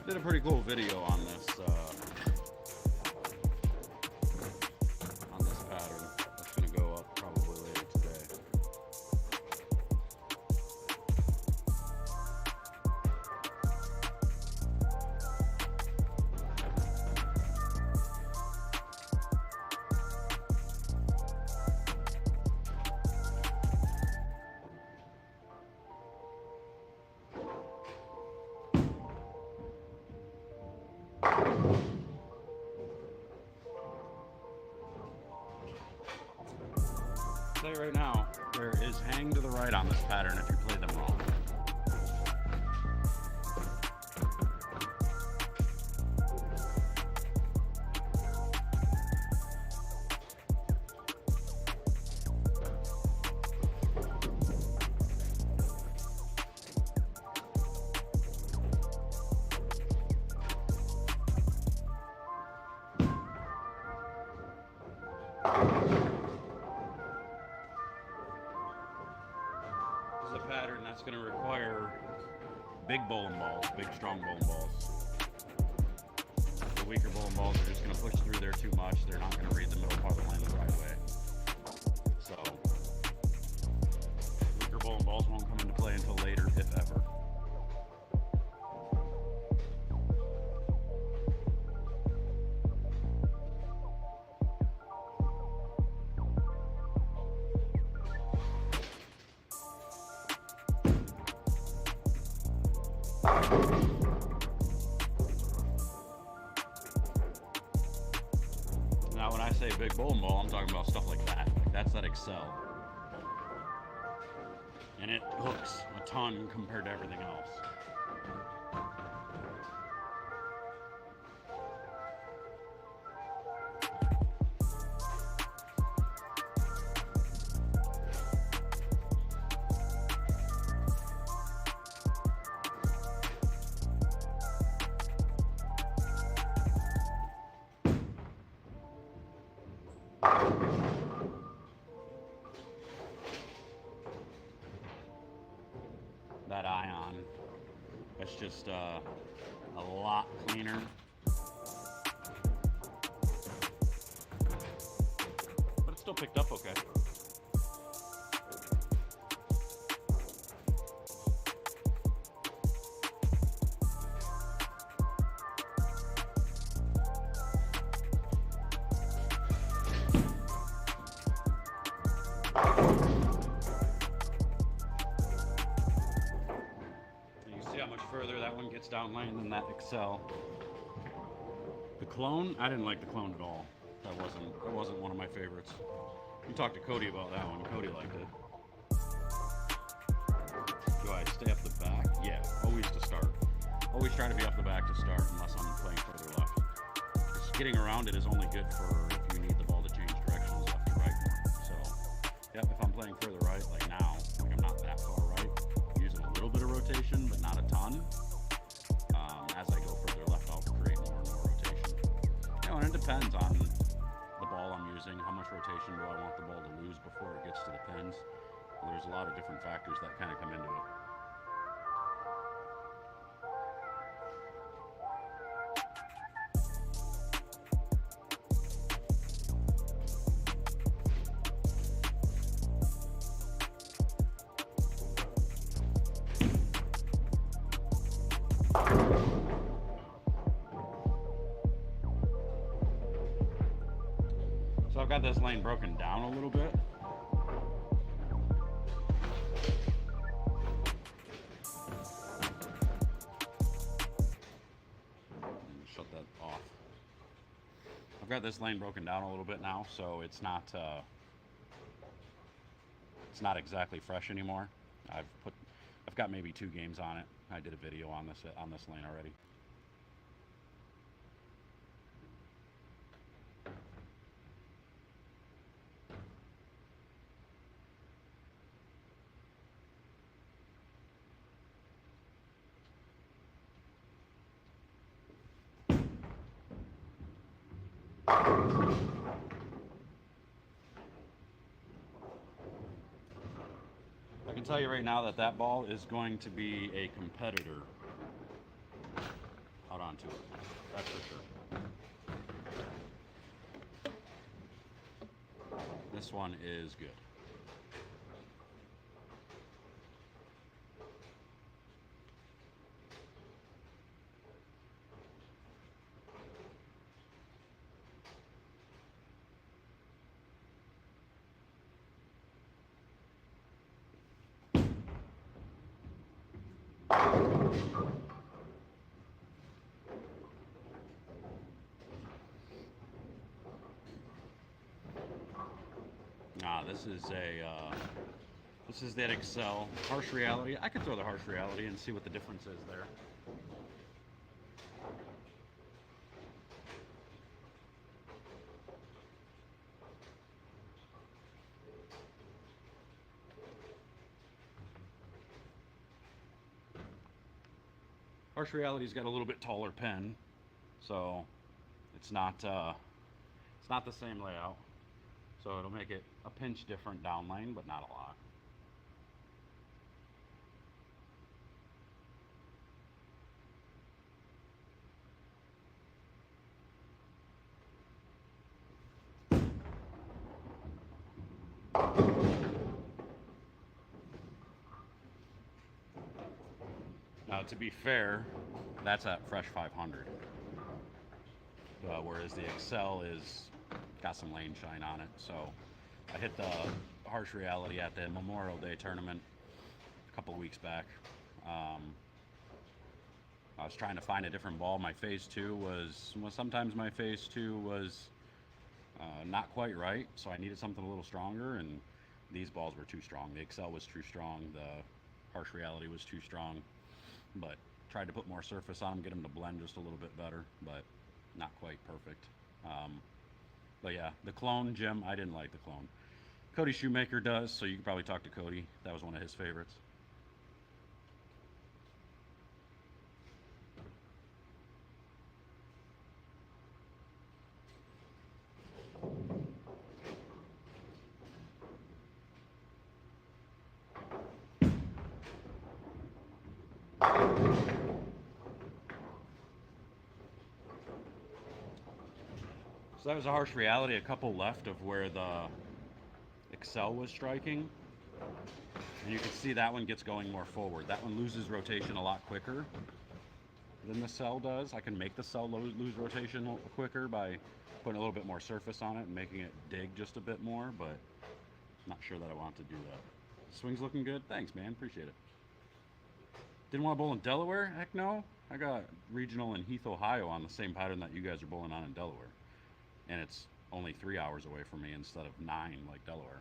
Did a pretty cool video on this pattern. That's going to go up probably later today. Say right now, there is hang to the right on this pattern if you play them wrong. A pattern that's going to require big bowling balls, big strong bowling balls. The weaker bowling balls are just going to push through there too much. They're not going to read the middle part of the line the right way. So weaker bowling balls won't come into play until later, if ever. Now when I say big bowling ball, I'm talking about stuff like that. Like that's that Excel. And it hooks a ton compared to everything else. That ion, it's just a lot cleaner. But it still picked up okay. Further that one gets down lane than that Excel. The clone, I didn't like the clone at all. That wasn't one of my favorites. You talked to Cody about that one. Cody liked it. Do I stay up the back? Yeah, always to start. Always try to be up the back to start unless I'm playing further left. Just getting around it is only good for if you need the ball to change directions left to right more. So, yep, if I'm playing further right, like now, rotation, but not a ton. As I go further left, I'll create more and more rotation. And it depends on the ball I'm using. How much rotation do I want the ball to lose before it gets to the pins? Well, there's a lot of different factors that kind of come into it. So I've got this lane broken down a little bit. Shut that off. I've got this lane broken down a little bit now, so it's not exactly fresh anymore. I've got maybe 2 games on it. I did a video on this lane already. I can tell you right now that that ball is going to be a competitor out onto it. That's for sure. This one is good. This is that Excel harsh reality. I could throw the harsh reality and see what the difference is there. Harsh reality's got a little bit taller pen, so it's not the same layout. So it'll make it a pinch different downline, but not a lot. Now, to be fair, that's at fresh 500, whereas the Excel is got some lane shine on it. So I hit the harsh reality at the Memorial Day tournament a couple weeks back. I was trying to find a different ball. My phase 2 was sometimes my phase 2 was not quite right, so I needed something a little stronger, and these balls were too strong. The Excel was too strong, the harsh reality was too strong, but tried to put more surface on them, get them to blend just a little bit better, but not quite perfect. But yeah, the clone, Jim, I didn't like the clone. Cody Shoemaker does, so you can probably talk to Cody. That was one of his favorites. So that was a harsh reality, a couple left of where the Excel was striking. And you can see that one gets going more forward. That one loses rotation a lot quicker than the cell does. I can make the cell lose rotation quicker by putting a little bit more surface on it and making it dig just a bit more, but I'm not sure that I want to do that. Swing's looking good. Thanks, man. Appreciate it. Didn't want to bowl in Delaware? Heck no. I got regional in Heath, Ohio on the same pattern that you guys are bowling on in Delaware. And it's only 3 hours away from me instead of 9 like Delaware.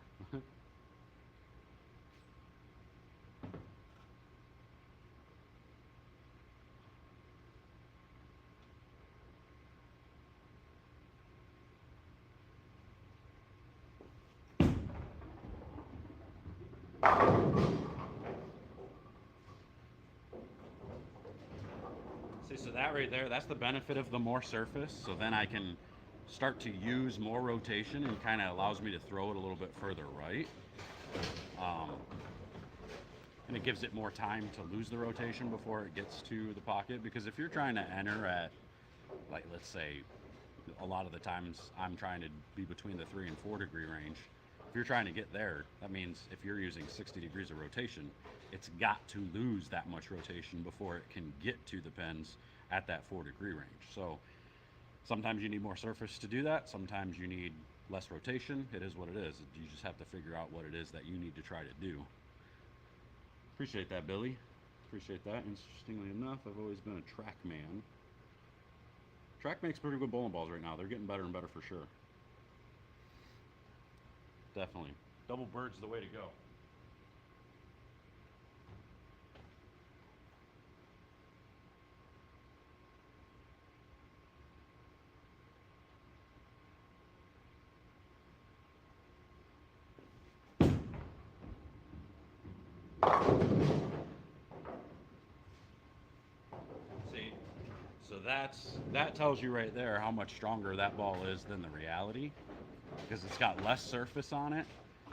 that right there, that's the benefit of the more surface. So then I can start to use more rotation and kind of allows me to throw it a little bit further right. Um, and it gives it more time to lose the rotation before it gets to the pocket. Because if you're trying to enter at, like, let's say, a lot of the times I'm trying to be between the 3 and 4 degree range. If you're trying to get there, that means if you're using 60 degrees of rotation, it's got to lose that much rotation before it can get to the pins at that 4 degree range. So sometimes you need more surface to do that. Sometimes you need less rotation. It is what it is. You just have to figure out what it is that you need to try to do. Appreciate that, Billy. Appreciate that. Interestingly enough, I've always been a track man. Track makes pretty good bowling balls right now. They're getting better and better for sure. Definitely. Double bird's the way to go. See, so that tells you right there how much stronger that ball is than the reality, because it's got less surface on it.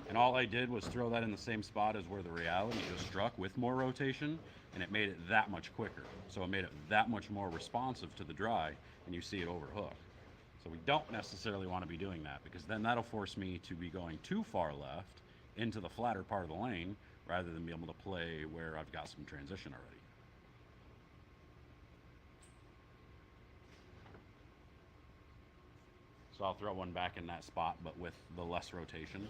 And all I did was throw that in the same spot as where the reality just struck with more rotation, and it made it that much quicker. So it made it that much more responsive to the dry, and you see it overhook. So we don't necessarily want to be doing that, because then that'll force me to be going too far left into the flatter part of the lane rather than be able to play where I've got some transition already. So I'll throw one back in that spot, but with the less rotation,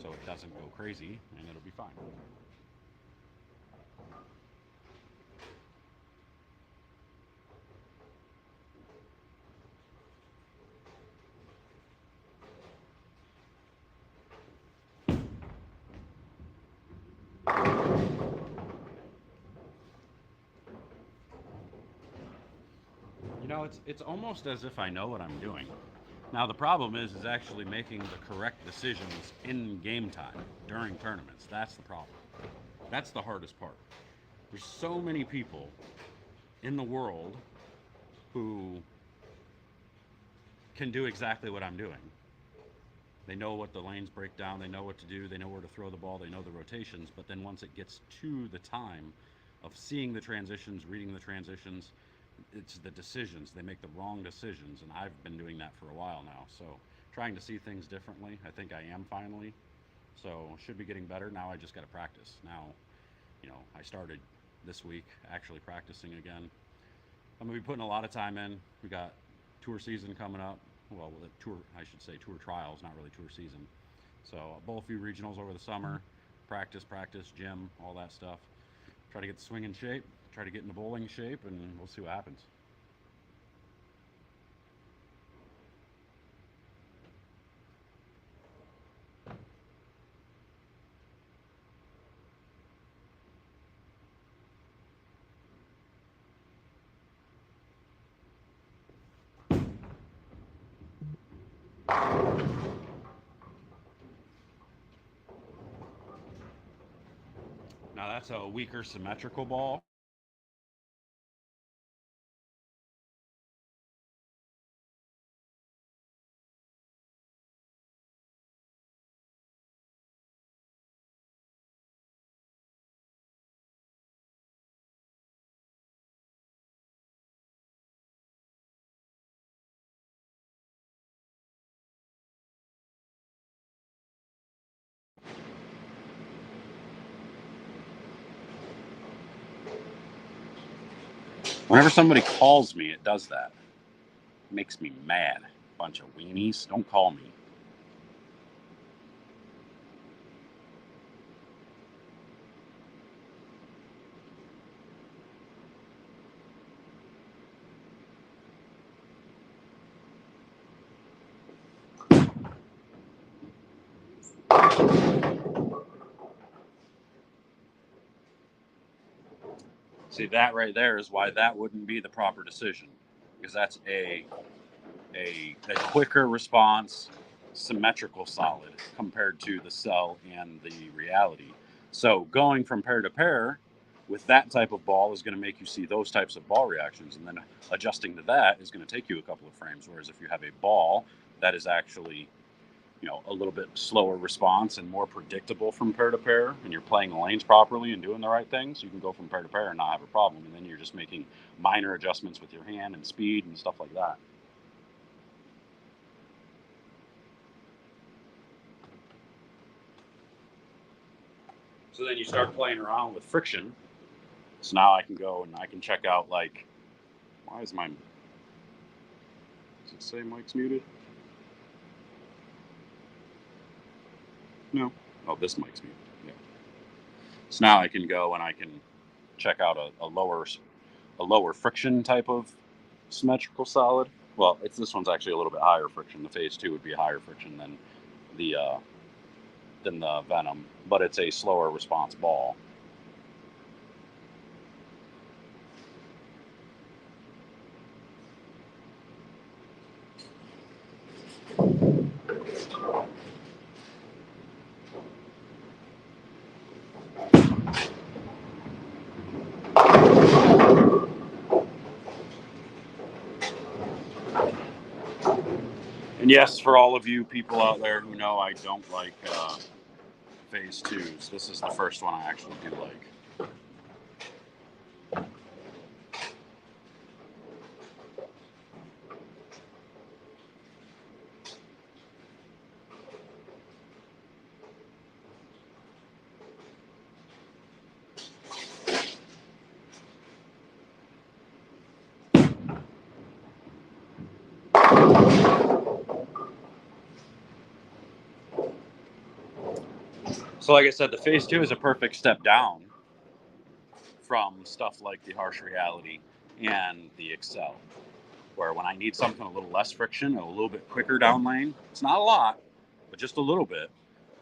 so it doesn't go crazy, and it'll be fine. You know, it's almost as if I know what I'm doing. Now the problem is actually making the correct decisions in game time during tournaments. That's the problem. That's the hardest part. There's so many people in the world who can do exactly what I'm doing. They know what the lanes break down, they know what to do, they know where to throw the ball, they know the rotations, but then once it gets to the time of seeing the transitions, reading the transitions, it's the decisions. They make the wrong decisions, and I've been doing that for a while now. So trying to see things differently, I think I am finally. So should be getting better. Now I just got to practice. Now, I started this week actually practicing again. I'm gonna be putting a lot of time in. We got tour season coming up. Well, the tour, I should say, tour trials, not really tour season. So I'll bowl a few regionals over the summer. Practice, gym, all that stuff. Try to get the swing in shape. Try to get into bowling shape, and we'll see what happens. Now that's a weaker symmetrical ball. Whenever somebody calls me, it does that. It makes me mad. Bunch of weenies. Don't call me. See, that right there is why that wouldn't be the proper decision, because that's a quicker response, symmetrical solid compared to the cell and the reality. So going from pair to pair with that type of ball is going to make you see those types of ball reactions, and then adjusting to that is going to take you a couple of frames. Whereas if you have a ball that is actually, you know, a little bit slower response and more predictable from pair to pair, and you're playing the lanes properly and doing the right things, you can go from pair to pair and not have a problem. And then you're just making minor adjustments with your hand and speed and stuff like that. So then you start playing around with friction. So now I can go and I can check out, like, why is mine, does it say mic's muted? No. Oh, this mic's muted. Yeah. So now I can go and I can check out a lower friction type of symmetrical solid. Well, this one's actually a little bit higher friction. The phase 2 would be higher friction than the Venom, but it's a slower response ball. And yes, for all of you people out there who know I don't like phase 2s, this is the first one I actually do like. So like I said, the phase 2 is a perfect step down from stuff like the Harsh Reality and the Excel, where when I need something a little less friction, a little bit quicker down lane, it's not a lot, but just a little bit,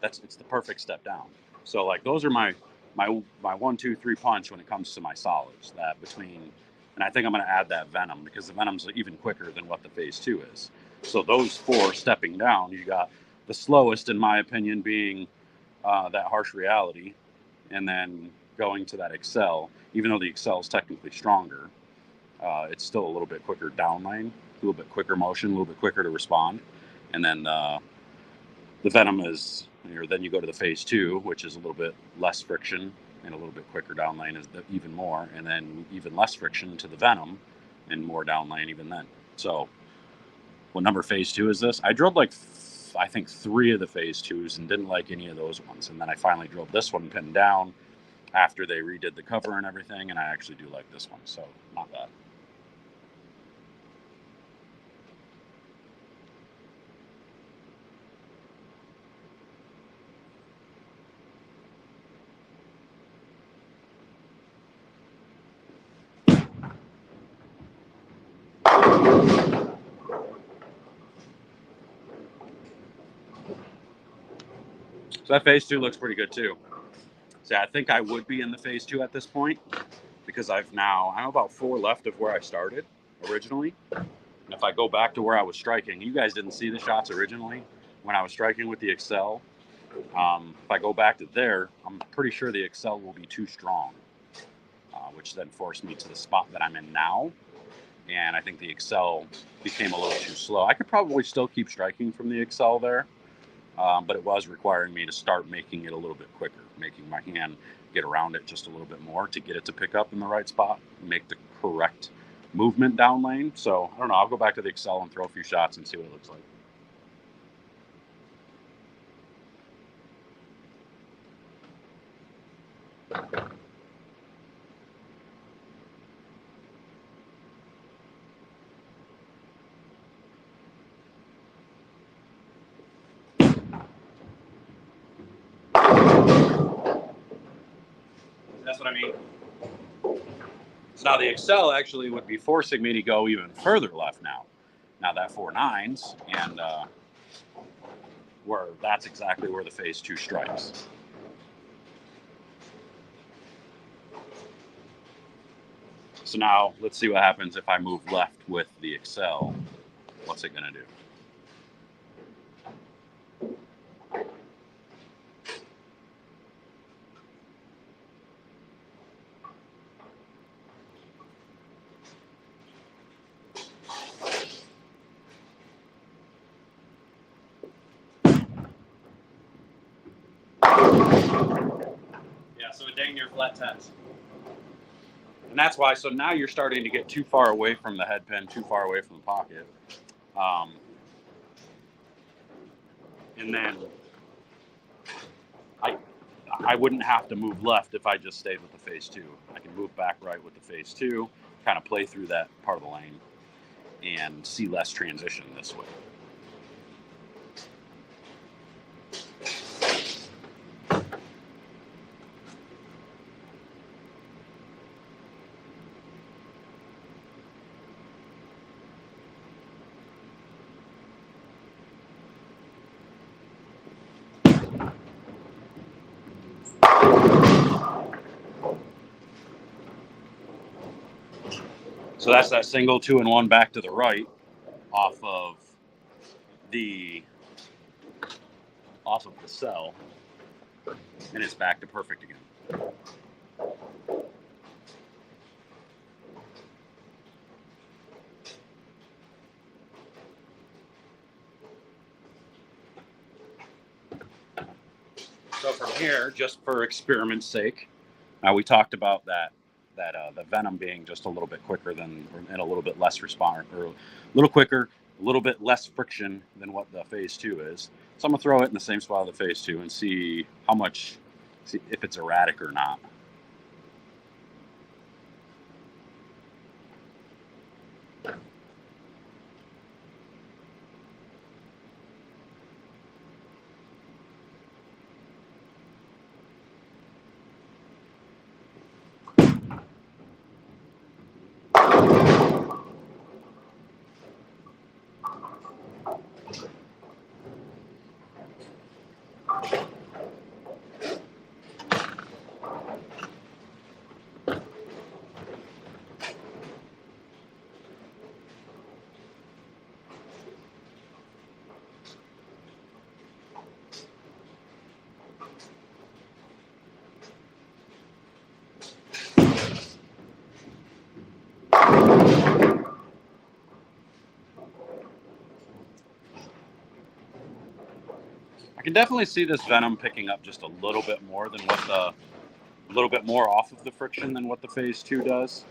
it's the perfect step down. So like those are my 1, 2, 3 punch when it comes to my solids. That between, and I think I'm going to add that Venom because the Venom's even quicker than what the phase 2 is. So those 4 stepping down, you got the slowest in my opinion being that Harsh Reality, and then going to that Excel. Even though the Excel is technically stronger, it's still a little bit quicker down lane, a little bit quicker motion, a little bit quicker to respond. And then the Venom is, then you go to the phase 2, which is a little bit less friction and a little bit quicker down lane, is even more, and then even less friction to the Venom and more down lane even then. So what number phase 2 is this? I drilled like I think 3 of the phase 2s and didn't like any of those ones, and then I finally drilled this one pinned down after they redid the cover and everything, and I actually do like this one, so not bad. So that phase 2 looks pretty good too. So I think I would be in the phase 2 at this point because I'm about 4 left of where I started originally. And if I go back to where I was striking, you guys didn't see the shots originally when I was striking with the Excel. If I go back to there, I'm pretty sure the Excel will be too strong, which then forced me to the spot that I'm in now. And I think the Excel became a little too slow. I could probably still keep striking from the Excel there, but it was requiring me to start making it a little bit quicker, making my hand get around it just a little bit more to get it to pick up in the right spot, make the correct movement down lane. So I don't know, I'll go back to the Excel and throw a few shots and see what it looks like. That's what I mean. So now the Excel actually would be forcing me to go even further left now. Now that 4-9s, and where that's exactly where the phase 2 strikes. So now let's see what happens if I move left with the Excel. What's it going to do? dang near flat 10s. And that's why, so now you're starting to get too far away from the head pin, too far away from the pocket. And then I wouldn't have to move left if I just stayed with the phase 2. I can move back right with the phase 2, kind of play through that part of the lane and see less transition this way. So that's that single 2 and 1 back to the right off of the cell, and it's back to perfect again. So from here, just for experiment's sake, we talked about that the Venom being just a little bit quicker than, and a little bit less response, or a little quicker, a little bit less friction than what the phase 2 is. So I'm gonna throw it in the same spot of the phase 2 and see if it's erratic or not. I can definitely see this Venom picking up just a little bit more than a little bit more off of the friction than what the phase 2 does.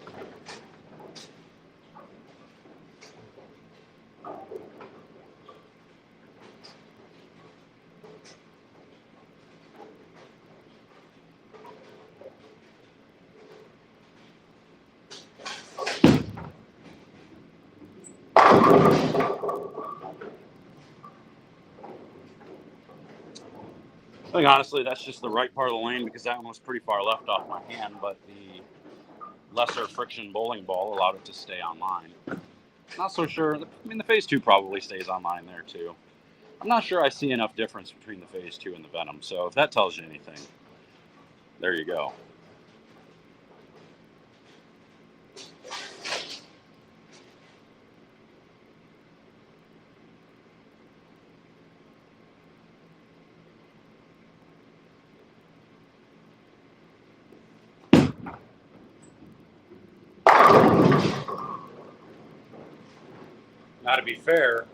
I think honestly that's just the right part of the lane because that one was pretty far left off my hand, but the lesser friction bowling ball allowed it to stay on line. Not so sure. I mean, the phase 2 probably stays on line there too. I'm not sure I see enough difference between the phase 2 and the Venom, so if that tells you anything, there you go. Now, to be fair,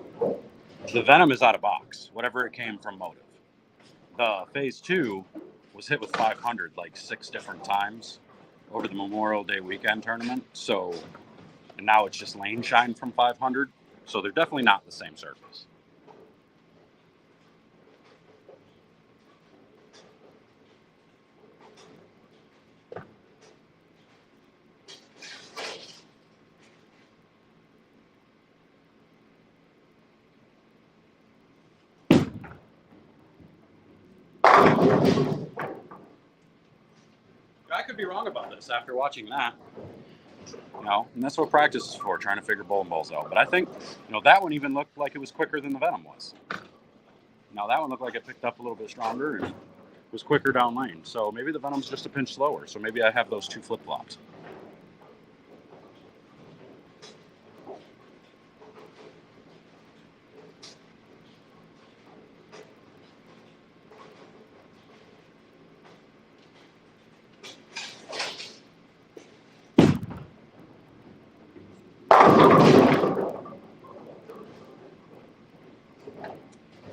the Venom is out of box, whatever it came from motive. The phase 2 was hit with 500 like 6 different times over the Memorial Day weekend tournament. So, and now it's just lane shine from 500. So they're definitely not the same surface. I could be wrong about this after watching that. And that's what practice is for, trying to figure bowling balls out. But I think, that one even looked like it was quicker than the Venom was. Now that one looked like it picked up a little bit stronger and was quicker down lane. So maybe the Venom's just a pinch slower. So maybe I have those 2 flip-flops.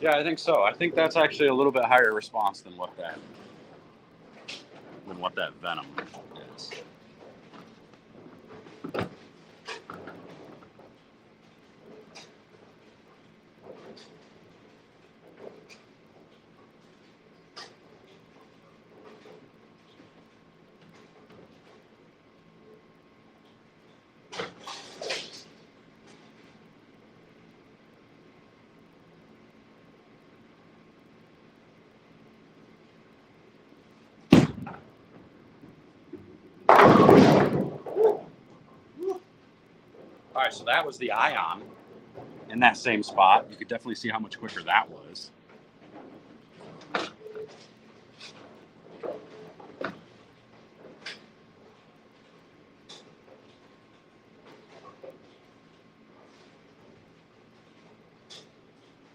Yeah, I think so. I think that's actually a little bit higher response than what that than what that venom is. All right, so that was the ion in that same spot. You could definitely see how much quicker that was.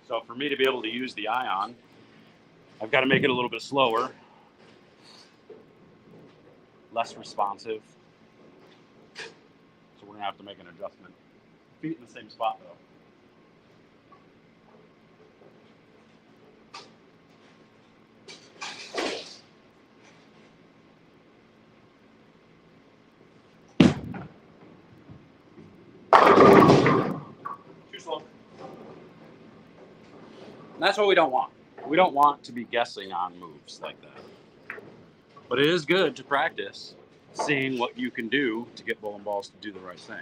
So for me to be able to use the ion, I've got to make it a little bit slower, less responsive. So we're going to have to make an adjustment. Feet in the same spot though. Too slow. And that's what we don't want. We don't want to be guessing on moves like that. But it is good to practice seeing what you can do to get bowling balls to do the right thing.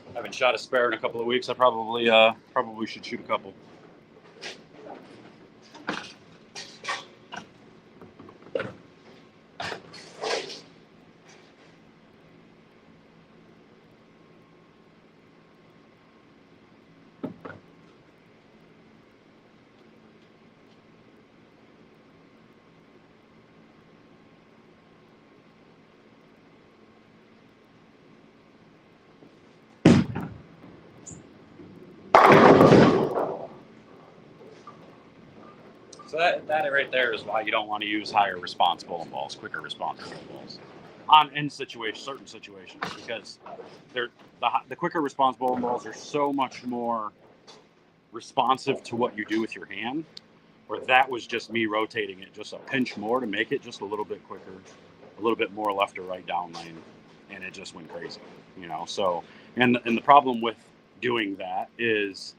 I haven't shot a spare in a couple of weeks. I probably should shoot a couple. So that right there is why you don't want to use higher response bowling balls, quicker response bowling balls, in certain situations, because the quicker response bowling balls are so much more responsive to what you do with your hand. Where that was just me rotating it just a pinch more to make it just a little bit quicker, a little bit more left or right down lane, and it just went crazy, you know. So and the problem with doing that is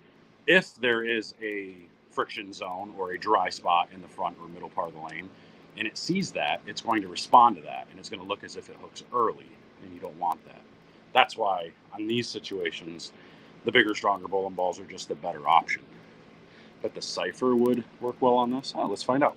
if there is a friction zone or a dry spot in the front or middle part of the lane and it sees that, it's going to respond to that and it's going to look as if it hooks early, and you don't want that. That's why on these situations the bigger, stronger bowling balls are just the better option. But the Cypher would work well on this. Let's find out.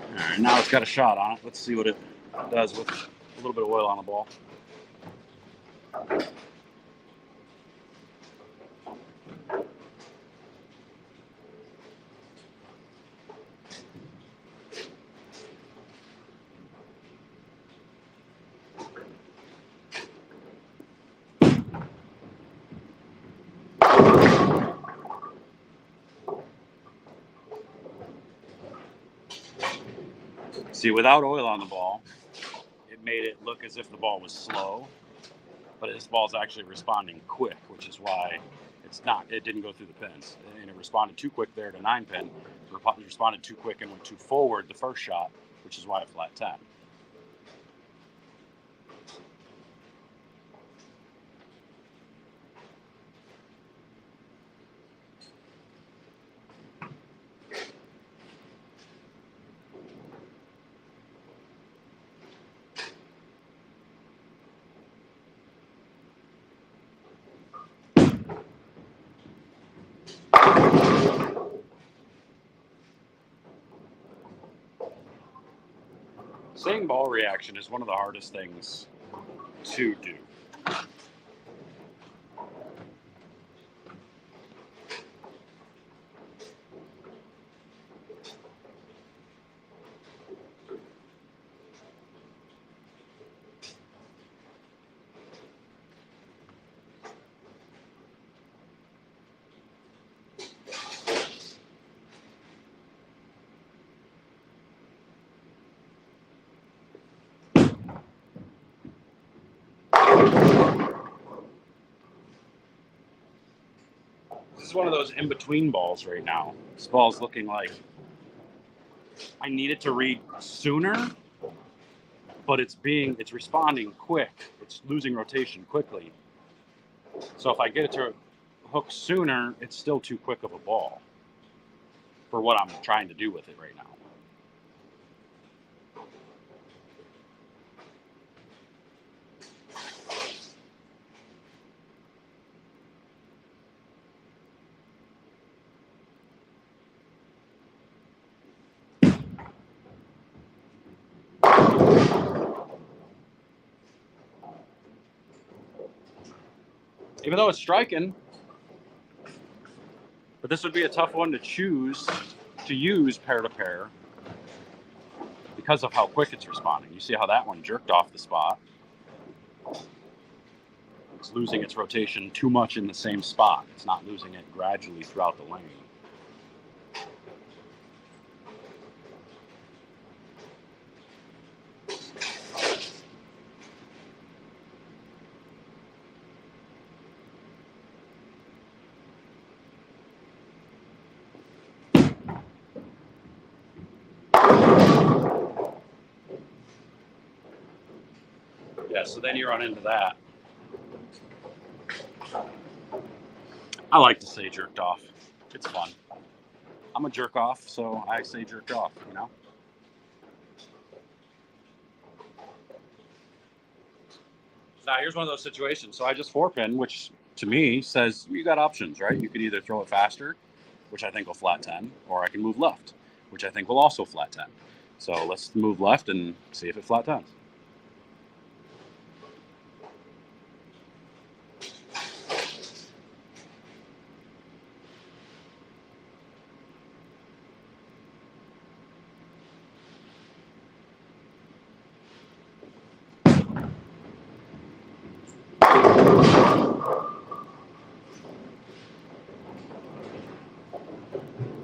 All right, now it's got a shot on it. Let's see what it does with a little bit of oil on the ball. See, without oil on the ball, it made it look as if the ball was slow, but this ball's actually responding quick, which is why it didn't go through the pins. And it responded too quick there to 9-pin. It responded too quick and went too forward the first shot, which is why it flat 10. Saying ball reaction is one of the hardest things to do. This is one of those in-between balls right now. This ball's looking like I need it to read sooner, but it's responding quick. It's losing rotation quickly. So if I get it to hook sooner, it's still too quick of a ball for what I'm trying to do with it right now. Even though it's striking, but this would be a tough one to choose to use pair to pair because of how quick it's responding. You see how that one jerked off the spot. It's losing its rotation too much in the same spot. It's not losing it gradually throughout the lane. Yeah, so then you run into that. I like to say jerked off. It's fun. I'm a jerk off, so I say jerked off, you know? Now, here's one of those situations. So I just 4-pin, which to me says you got options, right? You could either throw it faster, which I think will flat 10, or I can move left, which I think will also flat 10. So let's move left and see if it flat 10s.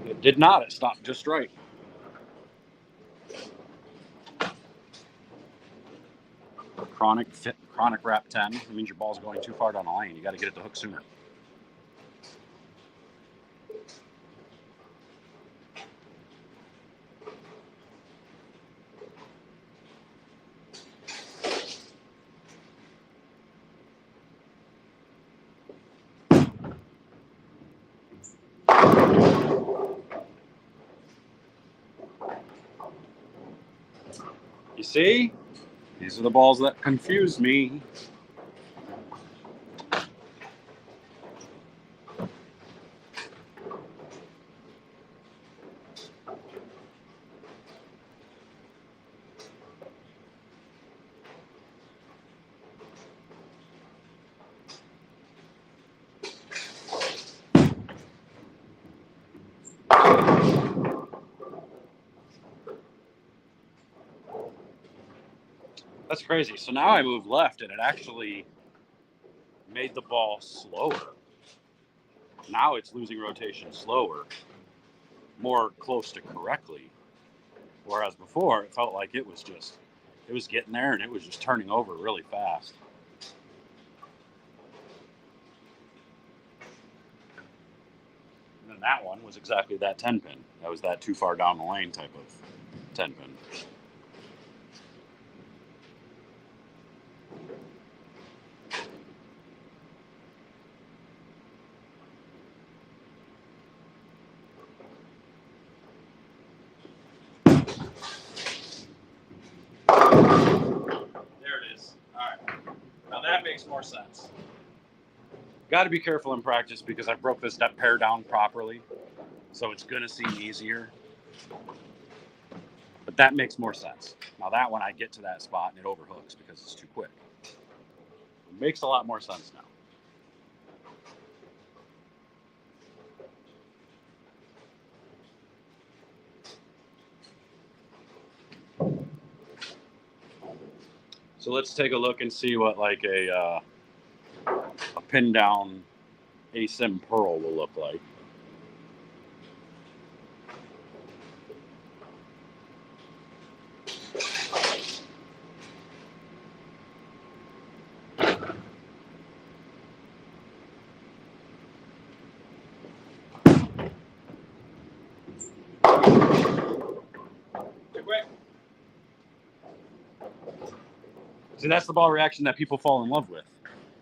It did not. It stopped just right. Chronic wrap 10. It means your ball's going too far down the lane. You got to get it to hook sooner. You see? These are the balls that confuse me. That's crazy. So now I move left, and it actually made the ball slower. Now it's losing rotation slower, more close to correctly. Whereas before, it felt like it was getting there, and it was just turning over really fast. And then that one was exactly that 10-pin. That was that too far down the lane type of 10-pin. That makes more sense. Got to be careful in practice because I broke this pair down properly, so it's going to seem easier. But But that makes more sense. Now that one, I get to that spot and it overhooks because it's too quick. It makes a lot more sense now. So let's take a look and see what like a pin down asim pearl will look like. See, that's the ball reaction that people fall in love with.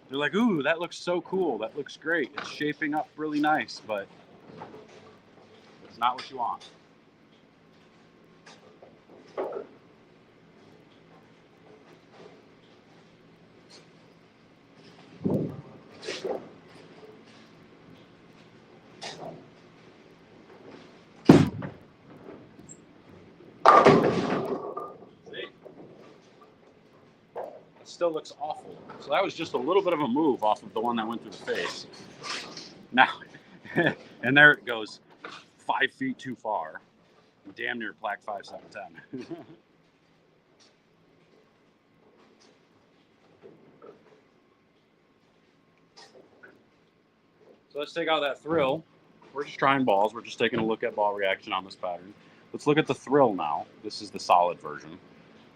They're like, ooh, that looks so cool. That looks great. It's shaping up really nice, but it's not what you want. It still looks awful. So that was just a little bit of a move off of the one that went through the face. Now, and there it goes, 5 feet too far. Damn near plaque 5, 7, 10. So let's take out that thrill. We're just trying balls. We're just taking a look at ball reaction on this pattern. Let's look at the thrill now. This is the solid version.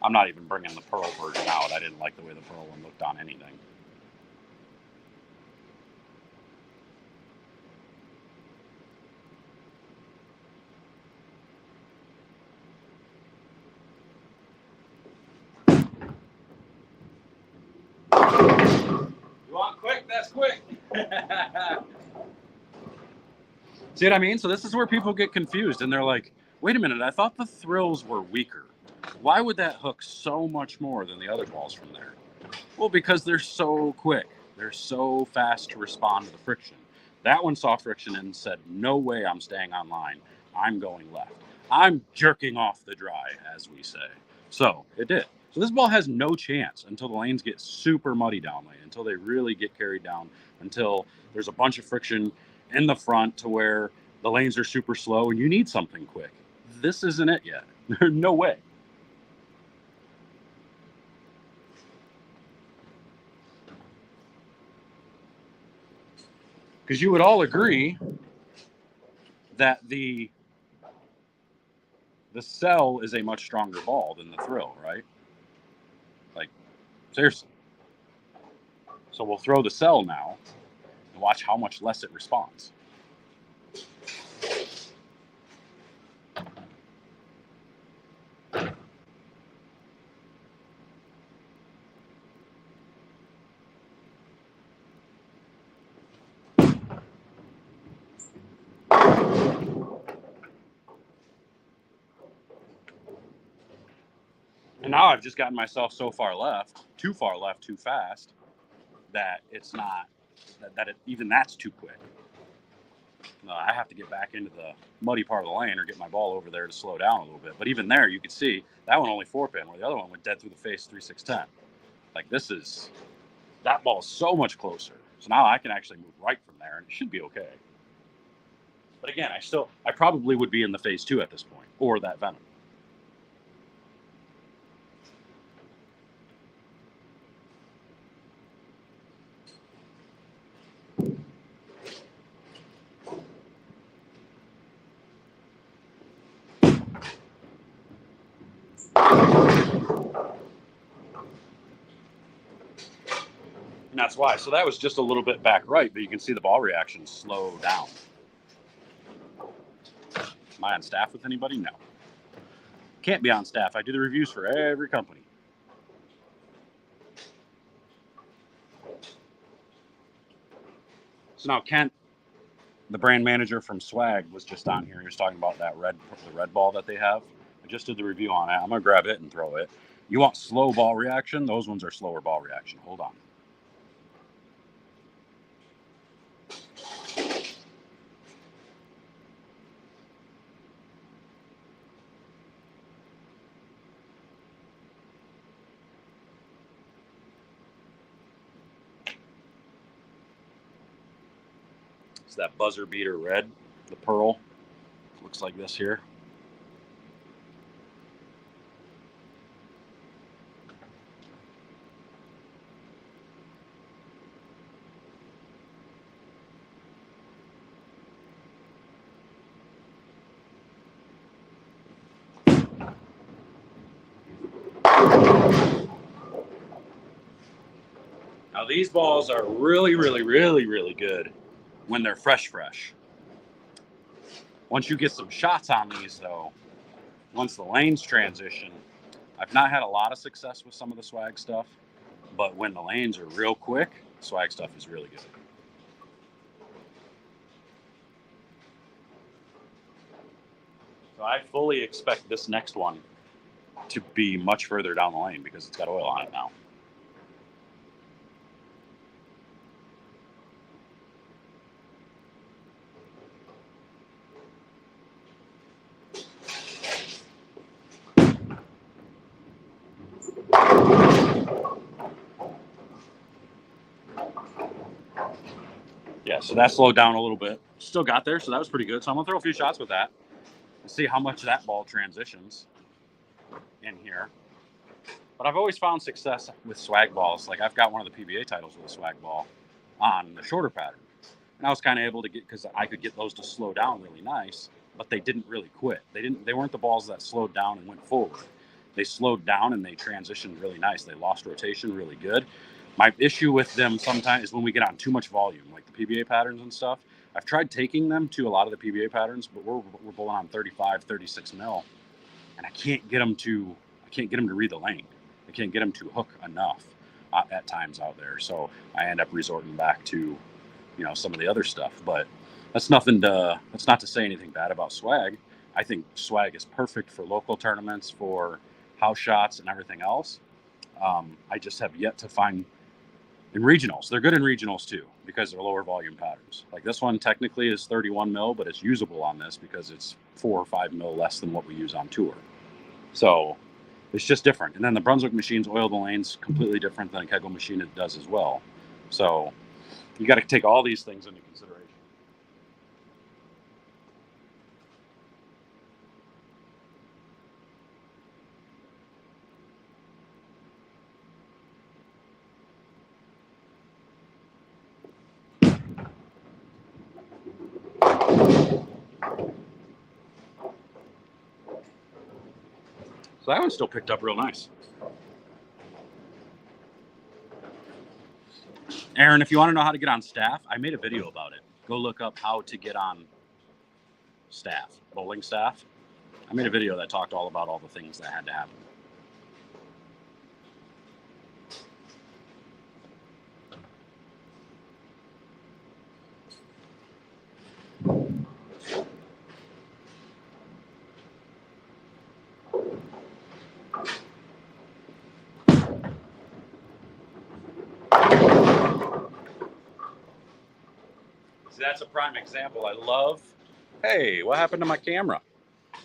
I'm not even bringing the pearl version out. I didn't like the way the pearl one looked on anything. You want quick? That's quick. See what I mean? So this is where people get confused and they're like, wait a minute, I thought the thrills were weaker. Why would that hook so much more than the other balls from there? Well, because they're so quick. They're so fast to respond to the friction. That one saw friction and said, no way I'm staying on line. I'm going left. I'm jerking off the dry, as we say. So it did. So this ball has no chance until the lanes get super muddy down lane, until they really get carried down, until there's a bunch of friction in the front to where the lanes are super slow and you need something quick. This isn't it yet. There's no way. Because you would all agree that the cell is a much stronger ball than the thrill, right? Like, seriously. So we'll throw the cell now and watch how much less it responds. And now I've just gotten myself so far left, too fast, that it's not, even that's too quick. I have to get back into the muddy part of the lane or get my ball over there to slow down a little bit. But even there, you can see that one only 4-pin, where the other one went dead through the face 3-6-10. Like that ball is so much closer. So now I can actually move right from there and it should be okay. But again, I probably would be in the phase 2 at this point, or that venom. And that's why. So that was just a little bit back right, but you can see the ball reaction slow down. Am I on staff with anybody? No. Can't be on staff. I do the reviews for every company. So now Kent, the brand manager from Swag, was just on here. He was talking about the red ball that they have. I just did the review on it. I'm going to grab it and throw it. You want slow ball reaction? Those ones are slower ball reaction. Hold on. It's that buzzer beater red, the pearl. Looks like this here. Now these balls are really, really, really, really good when they're fresh. Once you get some shots on these though, once the lanes transition, I've not had a lot of success with some of the swag stuff, but when the lanes are real quick, swag stuff is really good. So I fully expect this next one to be much further down the lane because it's got oil on it now. Yeah, so that slowed down a little bit. Still got there, so that was pretty good. So I'm gonna throw a few shots with that and see how much that ball transitions in here. But I've always found success with swag balls. Like I've got one of the PBA titles with a swag ball on the shorter pattern. And I was kind of able to get, because I could get those to slow down really nice, but they didn't really quit. They weren't the balls that slowed down and went forward. They slowed down and they transitioned really nice. They lost rotation really good. My issue with them sometimes is when we get on too much volume, like the PBA patterns and stuff. I've tried taking them to a lot of the PBA patterns, but we're bowling on 35, 36 mil, and I can't get them to read the lane. I can't get them to hook enough at times out there. So I end up resorting back to, some of the other stuff. But that's not to say anything bad about swag. I think swag is perfect for local tournaments, for house shots and everything else. I just have yet to find in regionals. They're good in regionals too because they're lower volume patterns. Like this one technically is 31 mil, but it's usable on this because it's 4 or 5 mil less than what we use on tour. So it's just different. And then the Brunswick machines oil the lanes completely different than a Kegel machine it does as well. So you got to take all these things into consideration. So that one still picked up real nice. Aaron, if you want to know how to get on staff, I made a video about it. Go look up how to get on staff, bowling staff. I made a video that talked all about all the things that had to happen. See, that's a prime example. I love. Hey, what happened to my camera?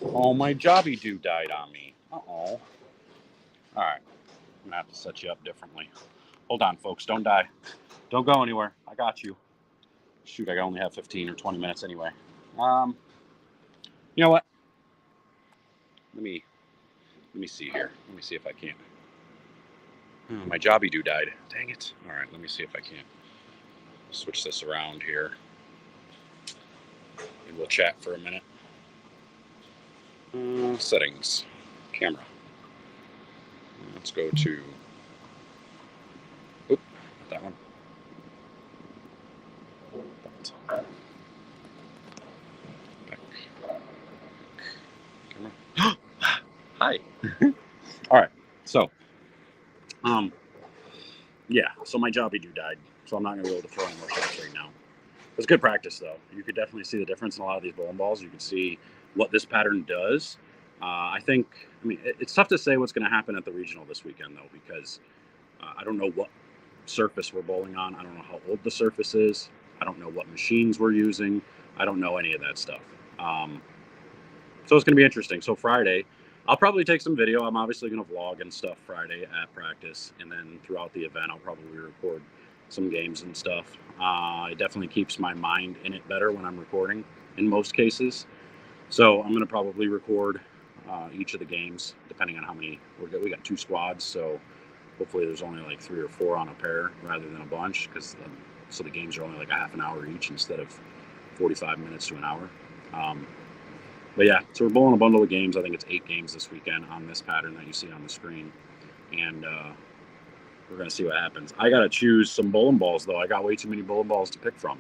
Oh, my jobby do died on me. Uh-oh. All right. I'm going to have to set you up differently. Hold on, folks. Don't die. Don't go anywhere. I got you. Shoot, I only have 15 or 20 minutes anyway. You know what? Let me see here. Let me see if I can. Oh, my jobby do died. Dang it. All right, let me see if I can. Switch this around here. And we'll chat for a minute. Settings. Camera. Let's go to... Oop, that one. Back. Camera. Hi. All right. So, yeah. So my jobby do died. So I'm not going to be able to throw any more shots right now. It was good practice, though. You could definitely see the difference in a lot of these bowling balls. You can see what this pattern does. It's tough to say what's going to happen at the regional this weekend, though, because I don't know what surface we're bowling on. I don't know how old the surface is. I don't know what machines we're using. I don't know any of that stuff. So it's going to be interesting. So Friday, I'll probably take some video. I'm obviously going to vlog and stuff Friday at practice. And then throughout the event, I'll probably record some games and stuff. It definitely keeps my mind in it better when I'm recording in most cases. So I'm going to probably record each of the games, depending on how many we got 2 squads. So hopefully there's only like 3 or 4 on a pair rather than a bunch, because so the games are only like a half an hour each instead of 45 minutes to an hour. But yeah, so we're bowling a bundle of games. I think it's 8 games this weekend on this pattern that you see on the screen. And we're going to see what happens. I got to choose some bowling balls, though. I got way too many bowling balls to pick from.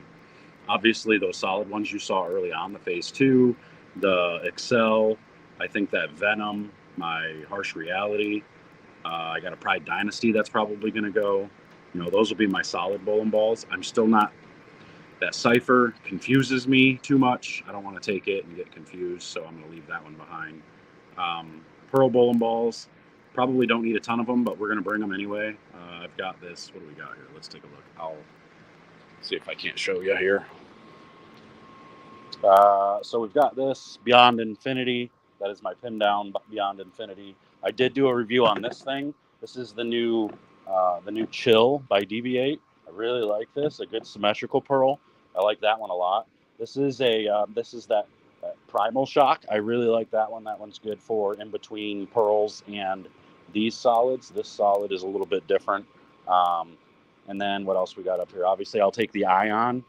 Obviously, those solid ones you saw early on, the Phase 2, the Excel, I think that Venom, my Harsh Reality. I got a Pride Dynasty that's probably going to go. You know, those will be my solid bowling balls. I'm still not. That Cypher confuses me too much. I don't want to take it and get confused, so I'm going to leave that one behind. Pearl bowling balls. Probably don't need a ton of them, but we're going to bring them anyway. I've got this. What do we got here? Let's take a look. I'll see if I can't show you here. So we've got this Beyond Infinity. That is my pin down Beyond Infinity. I did do a review on this thing. This is the new Chill by DB8. I really like this. A good symmetrical pearl. I like that one a lot. This is that Primal Shock. I really like that one. That one's good for in between pearls and these solids. This solid is a little bit different. And then what else we got up here? Obviously, I'll take the Ion.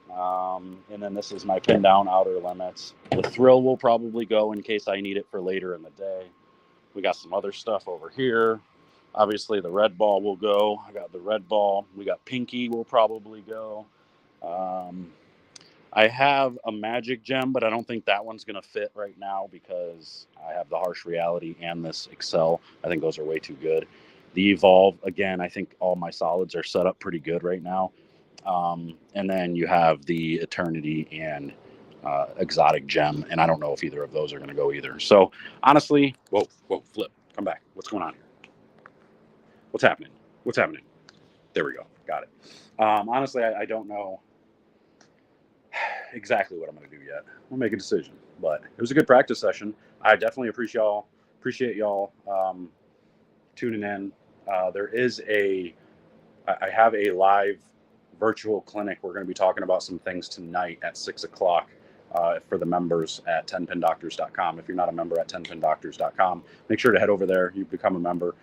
And then this is my pin down Outer Limits. The Thrill will probably go in case I need it for later in the day. We got some other stuff over here. Obviously, the red ball will go. I got the red ball. We got Pinky will probably go. I have a Magic Gem, but I don't think that one's going to fit right now because I have the Harsh Reality and this Excel. I think those are way too good. The Evolve, again, I think all my solids are set up pretty good right now. And then you have the Eternity and Exotic Gem, and I don't know if either of those are going to go either. So, honestly, whoa, flip, come back. What's going on here? What's happening? There we go. Got it. Honestly, I don't know exactly what I'm going to do yet. We'll make a decision, but it was a good practice session. I definitely appreciate y'all tuning in. I have a live virtual clinic. We're going to be talking about some things tonight at 6:00 for the members at 10pindoctors.com. If you're not a member at 10pindoctors.com, make sure to head over there. You become a member.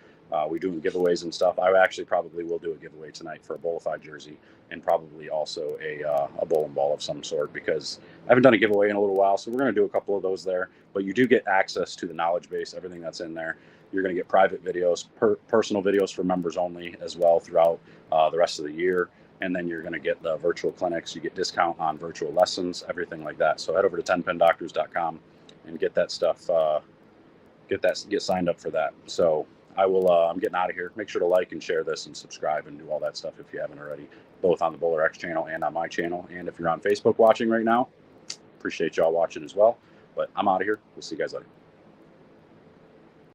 We're doing giveaways and stuff. I actually probably will do a giveaway tonight for a Bowlify jersey and probably also a bowling ball of some sort, because I haven't done a giveaway in a little while. So we're going to do a couple of those there. But you do get access to the knowledge base, everything that's in there. You're going to get private videos, personal videos for members only as well throughout the rest of the year. And then you're going to get the virtual clinics. You get discount on virtual lessons, everything like that. So head over to 10pindoctors.com and get that stuff, get signed up for that. So I will, I'm getting out of here. Make sure to like and share this and subscribe and do all that stuff if you haven't already, both on the Bowler X channel and on my channel. And if you're on Facebook watching right now, appreciate y'all watching as well. But I'm out of here. We'll see you guys later.